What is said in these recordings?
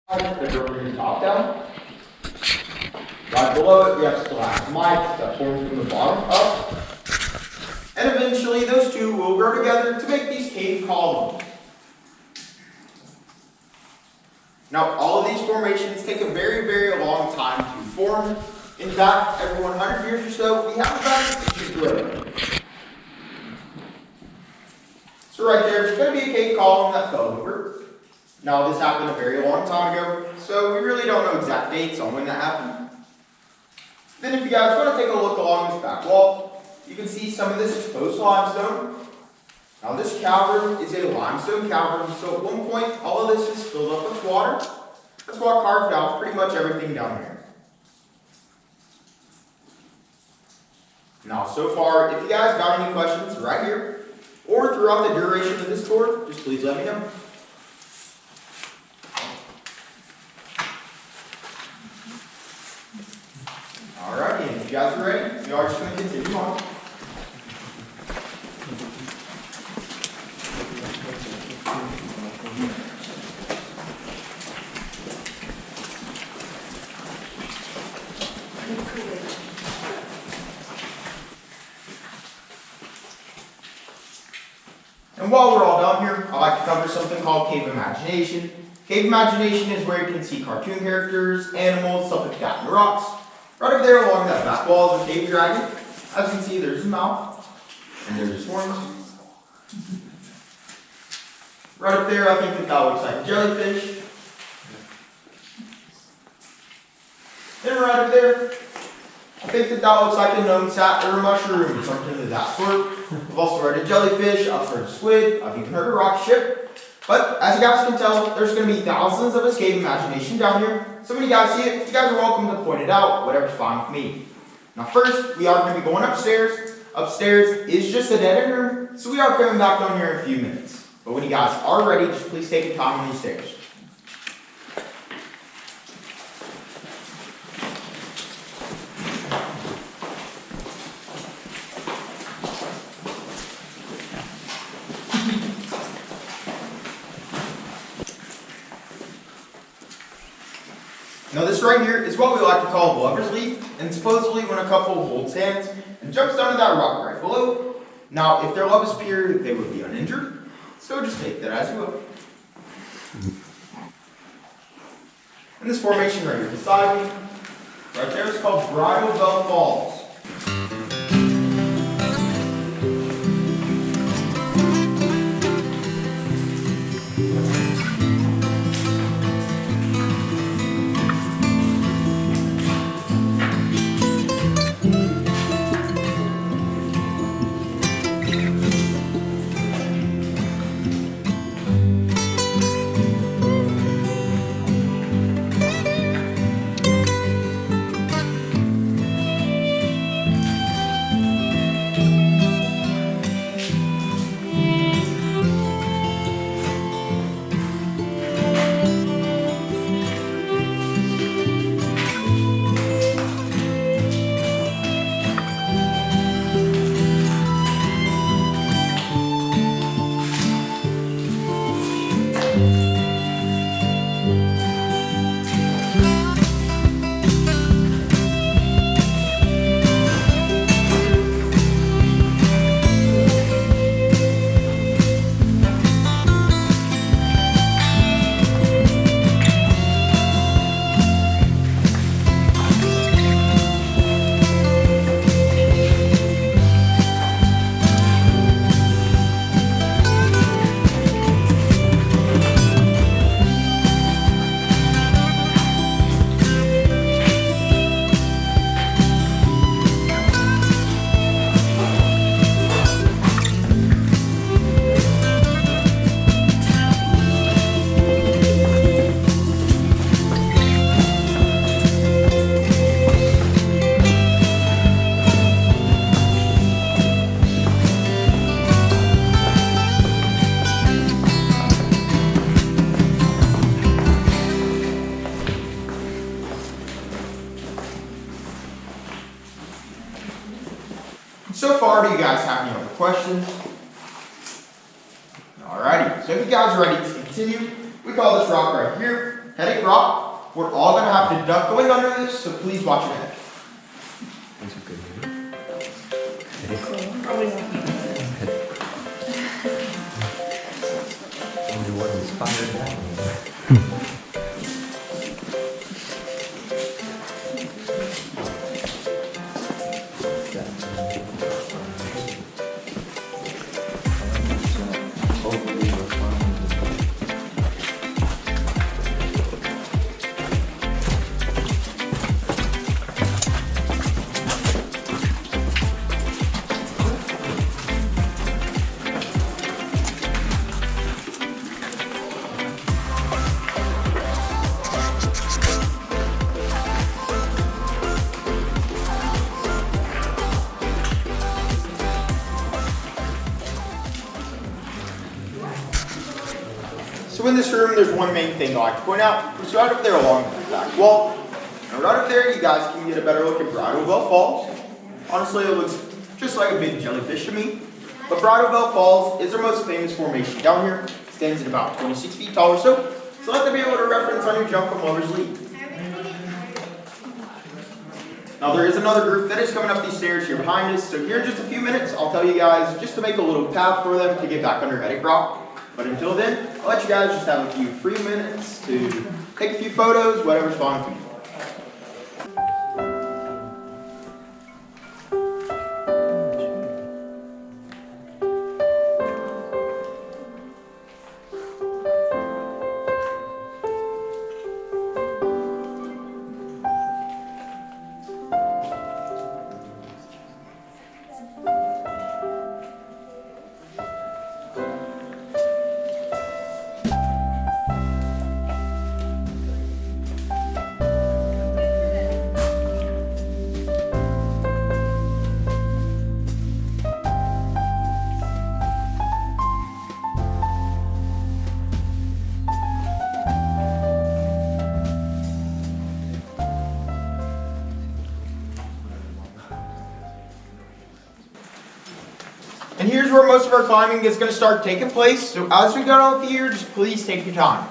The door from the top down. Right below it, we have stalagmites that form from the bottom up. And eventually, those two will grow together to make these cave columns. Now, all of these formations take a very, very long time to form. In fact, every 100 years or so, we have about a grow. So right there's going to be a cave column that fell over. Now, this happened a very long time ago, so we really don't know exact dates on when that happened. Then if you guys want to take a look along this back wall, you can see some of this exposed limestone. Now this cavern is a limestone cavern, so at one point all of this is filled up with water. That's what carved out pretty much everything down here. Now so far, if you guys got any questions right here, or throughout the duration of this tour, just please let me know. Alrighty, and if you guys are ready, we are just going to continue on. And while we're all done here, I like to cover something called cave imagination. Cave imagination is where you can see cartoon characters, animals, stuff like that in the rocks. Right over there along that back wall is a cave dragon. As you can see, there's his mouth, and there's his horns. Right up there, I think that looks like a jellyfish. And right up there, I think that looks like a gnome sat or a mushroom or something of that sort. I've also heard a jellyfish, I've heard a squid, I've even heard a rock ship. But as you guys can tell, there's going to be thousands of cave imagination down here. So when you guys see it, you guys are welcome to point it out, whatever's fine with me. Now first, we are going to be going upstairs. Upstairs is just a dead end room, so we are coming back down here in a few minutes. But when you guys are ready, just please take your time on these stairs. Now this right here is what we like to call a lover's leap, and supposedly when a couple holds hands and jumps down to that rock right below. Now if their love is pure, they would be uninjured, so just take that as you will. And this formation right here beside me, right there is called Bridal Bell Falls. So far, do you guys have any other questions? Alrighty, so if you guys are ready to continue, we call this rock right here headache rock. We're all gonna have to duck going under this, so please watch your head. So in this room, there's one main thing I like to point out. It's right up there along the back wall. And right up there, you guys can get a better look at Bridal Veil Falls. Honestly, it looks just like a big jellyfish to me. But Bridal Veil Falls is our most famous formation down here. It stands at about 26 feet tall or so. So let them be able to reference on your jump from Lover's Leap. Now there is another group that is coming up these stairs here behind us. So here in just a few minutes, I'll tell you guys just to make a little path for them to get back under Headache Rock. But until then, I'll let you guys just have a few free minutes to take a few photos, whatever's fun for you. And here's where most of our climbing is going to start taking place. So as we go down here, just please take your time.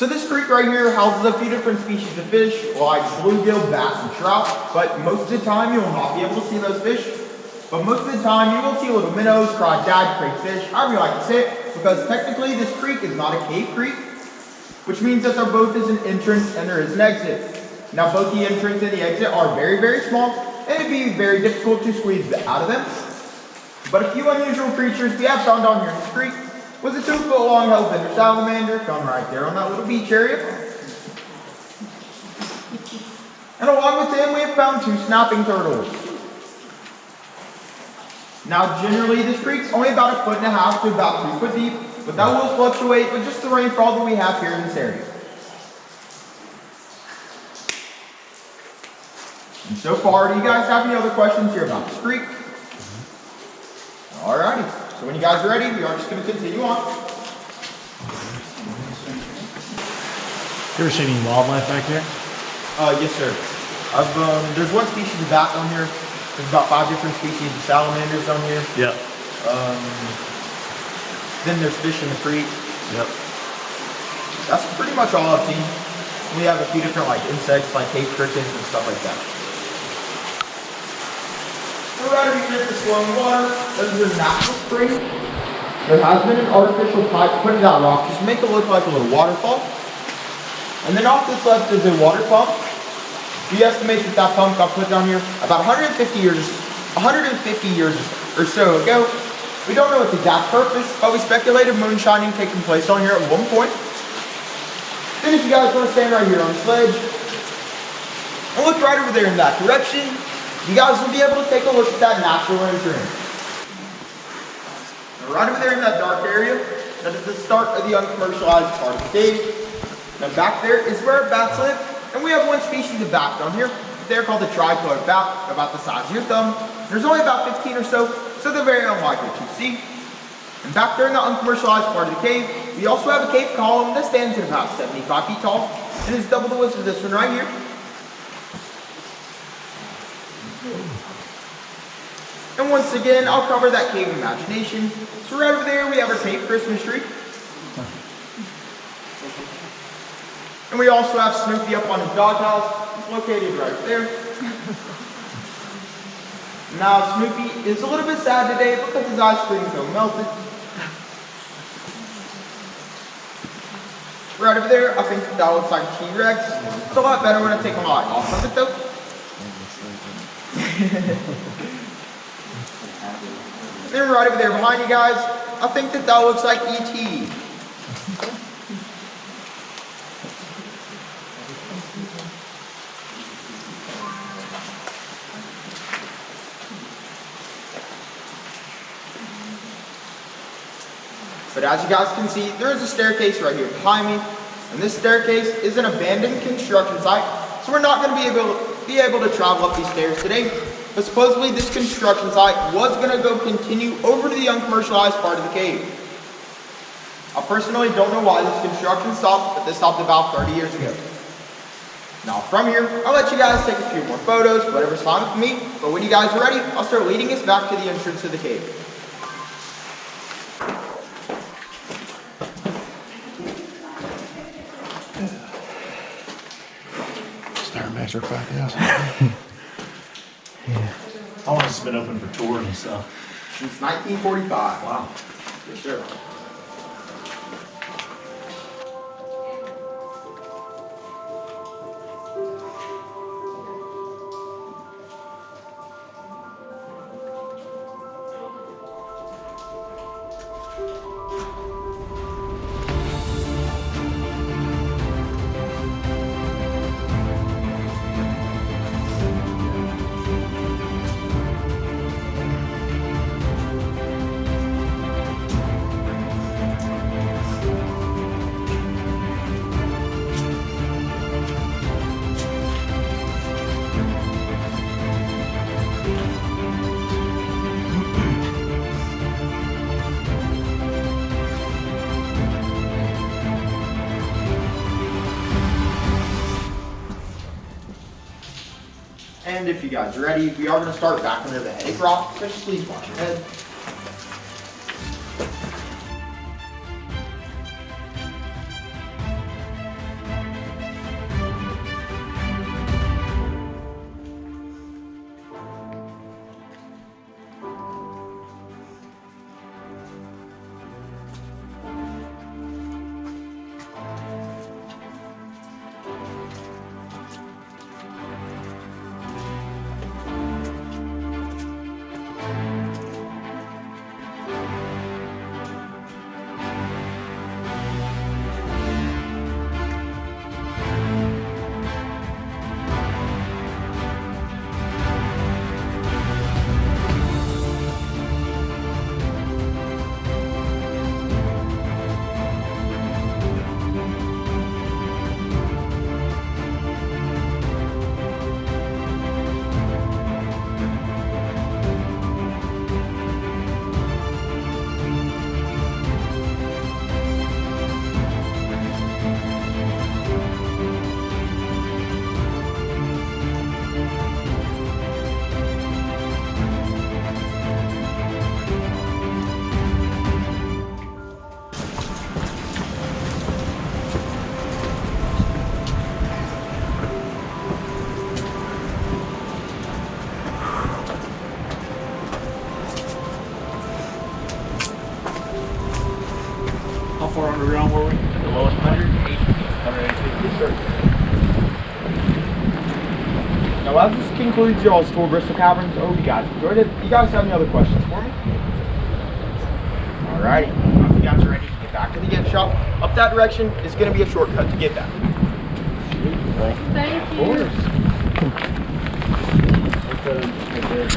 So this creek right here houses a few different species of fish, like bluegill, bass, and trout. But most of the time you will not be able to see those fish. But most of the time you will see little minnows, crawdad, crayfish, however you like to say it. because technically this creek is not a cave creek, which means that there both is an entrance and there is an exit. Now both the entrance and the exit are very, very small, and it'd be very difficult to squeeze out of them. But a few unusual creatures we have found down here in this creek was a 2-foot long hellbender salamander found right there on that little beach area. And along with him we have found 2 snapping turtles. Now generally this creek's only about 1.5 feet to about 3 foot deep, but that will fluctuate with just the rainfall that we have here in this area. And so far, do you guys have any other questions here about this creek? Alrighty, so when you guys are ready, we are just going to continue on. You ever seen any wildlife back here? Yes sir. There's one species of bat on here. There's about 5 different species of salamanders on here. Yep. Then there's fish in the creek. Yep. That's pretty much all I've seen. We have a few different like insects, like cave crickets and stuff like that. We're right over here at the flowing water. This is a natural spring. There has been an artificial pipe put in that rock just to make it look like a little waterfall. And then off this left is a water pump. We estimate that that pump got put down here about 150 years or so ago. We don't know its exact purpose, but we speculated moonshining taking place on here at one point. Then if you guys want to stand right here on this ledge and look right over there in that direction, you guys will be able to take a look at that natural entrance. Now right over there in that dark area, that is the start of the uncommercialized part of the cave. Now back there is where bats live, and we have one species of bat down here. They're called the tricolored bat, about the size of your thumb. There's only about 15 or so they're very unlikely to see. And back there in the uncommercialized part of the cave, we also have a cave column that stands at about 75 feet tall, and is double the width of this one right here. And once again, I'll cover that cave imagination. So right over there, we have our cave Christmas tree. And we also have Snoopy up on his doghouse, located right there. Now Snoopy is a little bit sad today because his ice cream is melted. Right over there, I think that looks like a T-Rex. It's a lot better when I take my eye off of it though. Then right over there behind you guys, I think that looks like E.T. But as you guys can see, there is a staircase right here behind me, and this staircase is an abandoned construction site, so we're not going to be able to travel up these stairs today. But supposedly this construction site was going to continue over to the uncommercialized part of the cave. I personally don't know why this construction stopped, but this stopped about 30 years ago. Now from here, I'll let you guys take a few more photos, whatever's fine with me, but when you guys are ready, I'll start leading us back to the entrance of the cave. Stairmaster 5000. Yeah. How long has it been open for tours and stuff? Since 1945. Wow. Yes, sir. And if you guys are ready, we are going to start back under the headache rock, so just please watch your head. far underground were we? The lowest 180 feet. 180 feet. Yes, sir. Now, as this concludes y'all's tour of Bristol Caverns, I hope you guys enjoyed it. You guys have any other questions for me? Alrighty. If you guys are ready to get back to the gift shop, up that direction is going to be a shortcut to get back. Thank Of you. course. Right there.